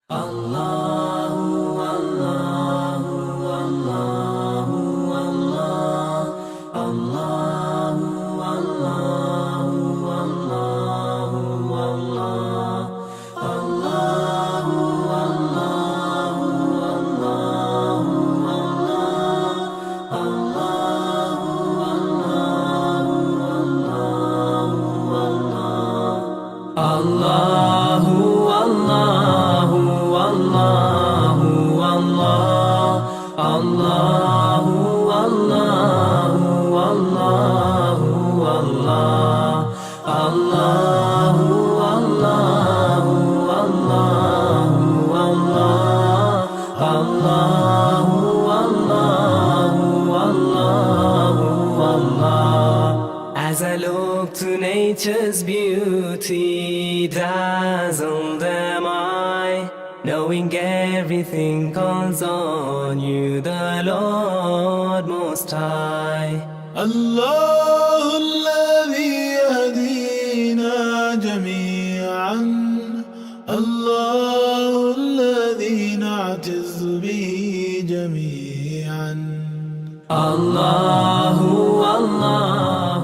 Allahu Allahu Allahu Allah Allahu Allahu Allahu Allah Allahu Allahu Allahu Allahu Allahu Allahu As I look to nature's beauty, dazzled am I, knowing everything calls on you, the Lord Most High. الله الذي يهدينا جميعا، الله الذي نعتز به جميعا. الله الله